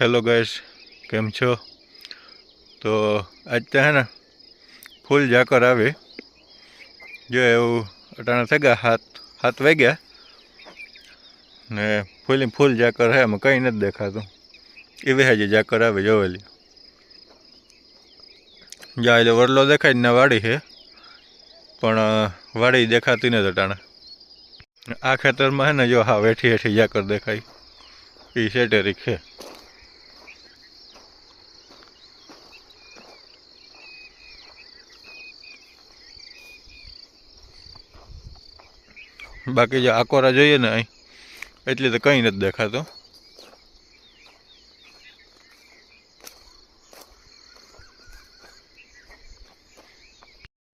Hello guys, केम छो। तो आज तो है ना फूल जाकर आवे जो एवं अटाणा थे गया हाथ वाग्या ने फूल जाकर है मैं कहीं नहीं देखा तो एवे हजे जाकर आवे जोवेली जाए वरलो देखाय ने वाड़ी है पण वाड़ी देखाती नहीं अटाणा आ खेतर में है ना जो हाँ वेठी हेठी जाकर देखाय ई सेटेरिक है। बाकी जो आकोरा જોઈએ ને અહીં એટલે તો કંઈ નથી દેખાતો।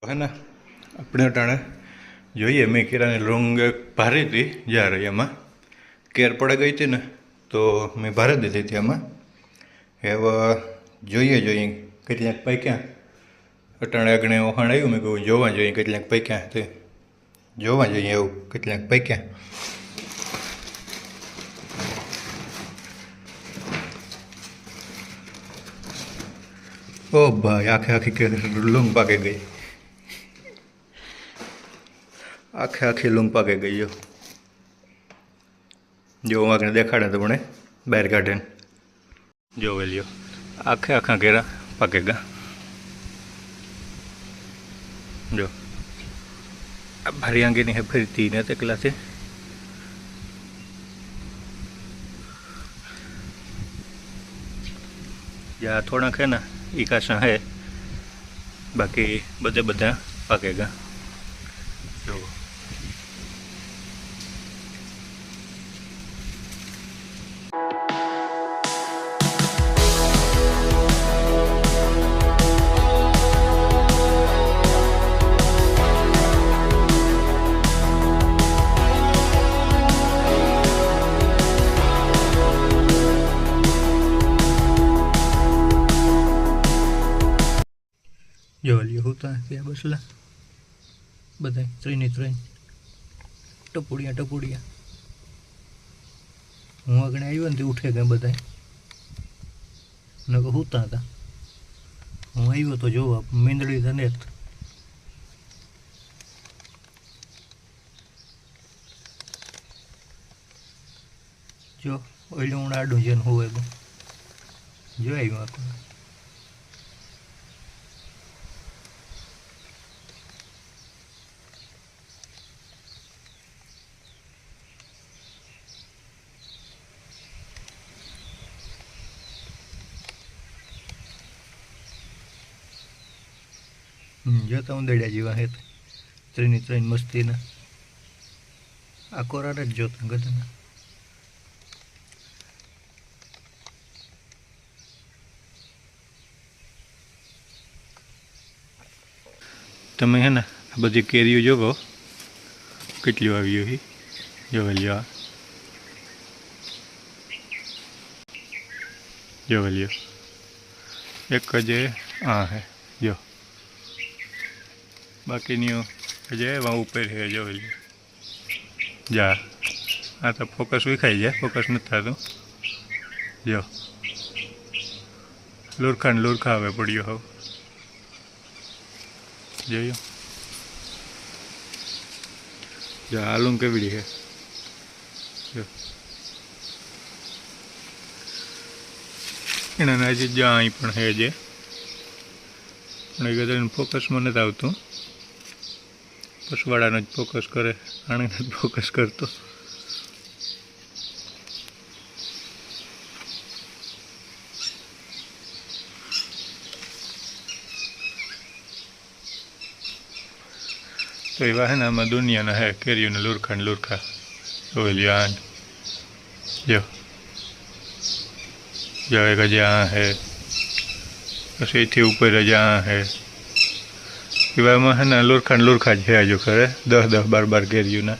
है ना अपने अटाणे જોઈએ મેં કેરાની લૂંગ ભારી હતી જ્યારે એમાં કેર પડી ગઈ હતી ને તો મેં ભારી દીધી હતી એમાં હવે જોઈએ કેટલાક પૈક્યા અટાણે આગળ ઓહાણ આવ્યું મેં કહ્યું જોવા જોઈએ કેટલાક પૈક્યા તે જોવા જોઈએ એવું કેટલાક પૈક્યા। ओ भाई आखे आखी के लूंग पाके गई आखे आखी लूंग पाके गई जो आगे देखाड़े तो बने बहार काढ़े जो लियो आखे आखा केरा पाकेगा जो भारी आगे नहीं है फिर तीन है तकला से या थोड़ा है ना इकाशा है बाकी बदे बदा पाकेगा जो जो लियो होता है क्या बसला बधाई त्रीनी त्रीन टपुड़िया हूँ आगे आव्यो ने उठे गए बधाई न होता था हूँ आव्यो तो जो मींदड़ी था ने जो ओइले हूँ आडू जन हुए जो आव्यो आको जोता उंदड़िया जीवा है त्रीनी त्रीन मस्ती ना आ कोरा जोता गधना तमे है ना बधी केरीओ जोवो केटली आव्यो ही जोवेलियो जोवेलियो एक जे आ है जो बाकी नहीं जो वहाँ ऊपर है जो जा आ तो फोकस विखाई जाए फोकस नहीं था तो जो लूरखा हवे पड़ियो हो जो जो आलू केवड़ी है जो एना आज जाई पण है जे पण फोकस में नहीं आवतुं पशुवाड़ा ज फोकस करे आने फोकस करतो तो एवा है ना आम दुनिया ना है केरियो ने लूरखा तो लिया जो जो एक जहाँ है बस थी ऊपर जहाँ है एवा है ना लूरखा ज है जो खरे 10-10 12-12 केरियो ना